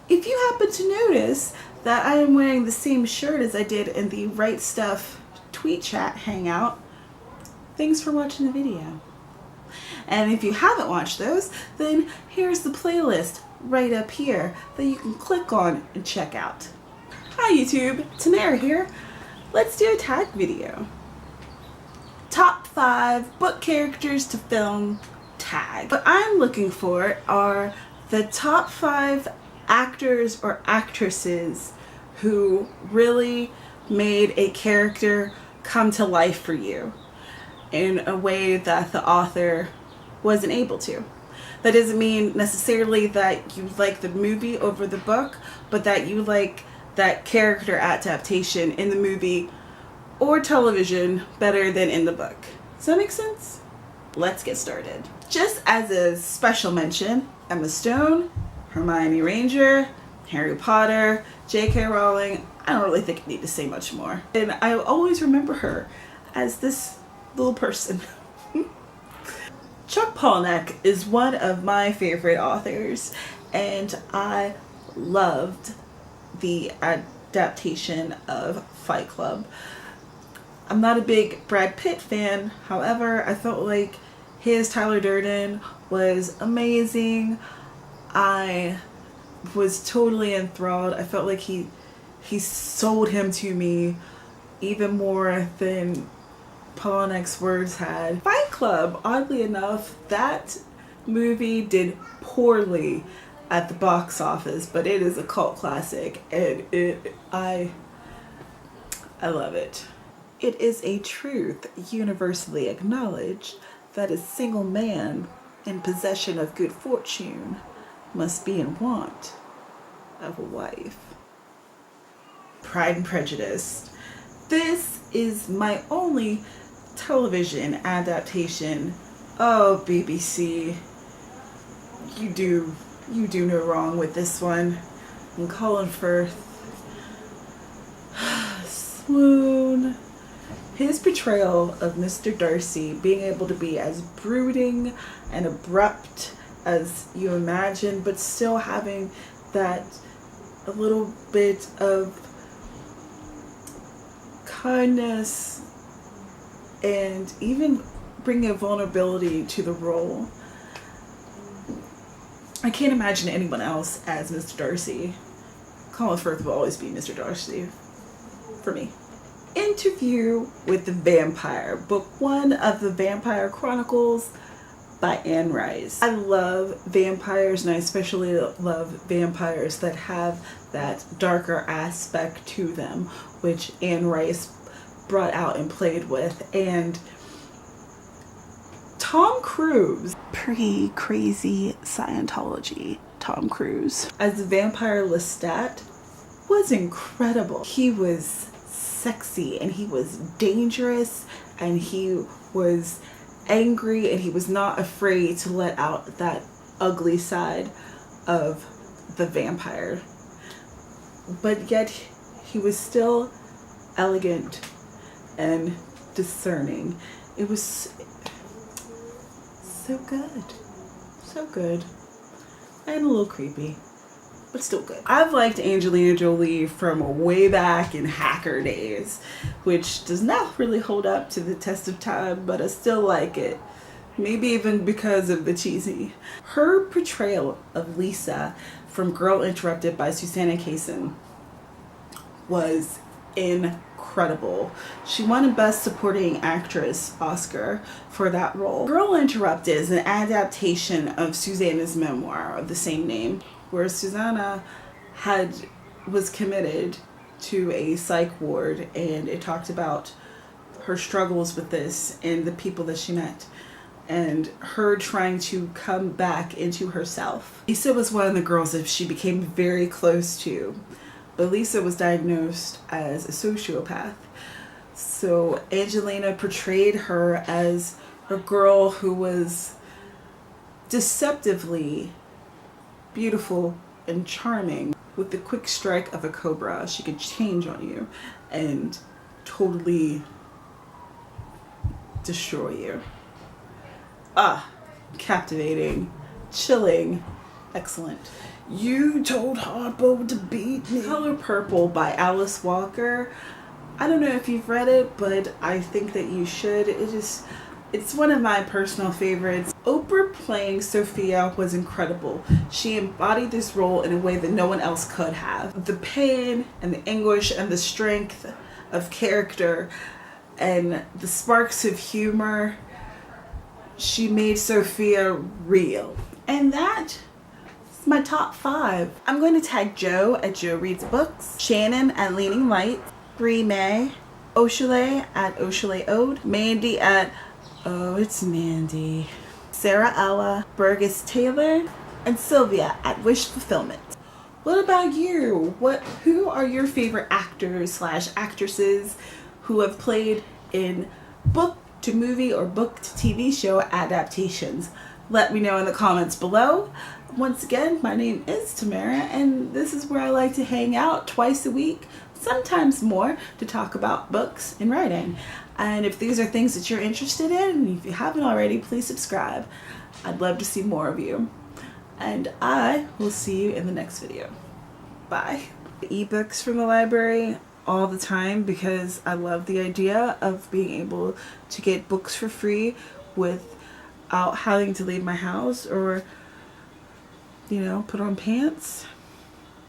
If you happen to notice that I am wearing the same shirt as I did in the Right Stuff tweet chat hangout, thanks for watching the video. And if you haven't watched those, then here's the playlist right up here that you can click on and check out. Hi YouTube, Tamara here. Let's do a tag video. Top 5 book characters to film tag. What I'm looking for are the top 5 actors or actresses who really made a character come to life for you in a way that the author wasn't able to. That doesn't mean necessarily that you like the movie over the book, but that you like that character adaptation in the movie or television better than in the book. Does that make sense? Let's get started. Just as a special mention, Emma Stone, Hermione Granger, Harry Potter, J.K. Rowling. I don't really think I need to say much more. And I always remember her as this little person. Chuck Palahniuk is one of my favorite authors, and I loved the adaptation of Fight Club. I'm not a big Brad Pitt fan, however, I felt like his Tyler Durden was amazing. I was totally enthralled. I felt like he sold him to me even more than Palahniuk's words had. Fight Club, oddly enough, that movie did poorly at the box office, but it is a cult classic, and I love it. It is a truth universally acknowledged that a single man in possession of good fortune must be in want of a wife. Pride and Prejudice. This is my only television adaptation. Oh, BBC, you do no wrong with this one. And Colin Firth, swoon. His portrayal of Mr. Darcy, being able to be as brooding and abrupt as you imagine, but still having that a little bit of kindness and even bringing a vulnerability to the role. I can't imagine anyone else as Mr. Darcy. Colin Firth will always be Mr. Darcy for me. Interview with the Vampire, book 1 of the Vampire Chronicles by Anne Rice. I love vampires, and I especially love vampires that have that darker aspect to them, which Anne Rice brought out and played with. And Tom Cruise, pre-crazy Scientology Tom Cruise, as the vampire Lestat was incredible. He was sexy, and he was dangerous, and he was angry, and he was not afraid to let out that ugly side of the vampire. But yet he was still elegant and discerning. It was so good. So good. And a little creepy, but still good. I've liked Angelina Jolie from way back in Hacker days, which does not really hold up to the test of time, but I still like it. Maybe even because of the cheesy. Her portrayal of Lisa from Girl Interrupted by Susanna Kaysen was incredible. She won a Best Supporting Actress Oscar for that role. Girl Interrupted is an adaptation of Susanna's memoir of the same name, where Susanna was committed to a psych ward, and it talked about her struggles with this and the people that she met and her trying to come back into herself. Lisa was one of the girls that she became very close to, but Lisa was diagnosed as a sociopath. So Angelina portrayed her as a girl who was deceptively beautiful and charming. With the quick strike of a cobra, she could change on you and totally destroy you. Captivating, chilling, excellent. You told Harpo to beat me. Color Purple by Alice Walker. I don't know if you've read it, but I think that you should. It's one of my personal favorites. Oprah playing Sophia was incredible. She embodied this role in a way that no one else could have. The pain and the anguish and the strength of character and the sparks of humor, she made Sophia real. And that is my top 5. I'm going to tag Joe at Joe Reads Books, Shannon at Leaning Light, Bree May, Oshale at Oshale Ode, Mandy at Oh It's Mandy, Sarah Ella, Burgess Taylor, and Sylvia at Wish Fulfillment. What about you? Who are your favorite actors / actresses who have played in book to movie or book to TV show adaptations? Let me know in the comments below. Once again, my name is Tamara, and this is where I like to hang out twice a week, sometimes more, to talk about books and writing. And if these are things that you're interested in, and if you haven't already, please subscribe. I'd love to see more of you. And I will see you in the next video. Bye. Ebooks from the library all the time because I love the idea of being able to get books for free without having to leave my house or, you know, put on pants.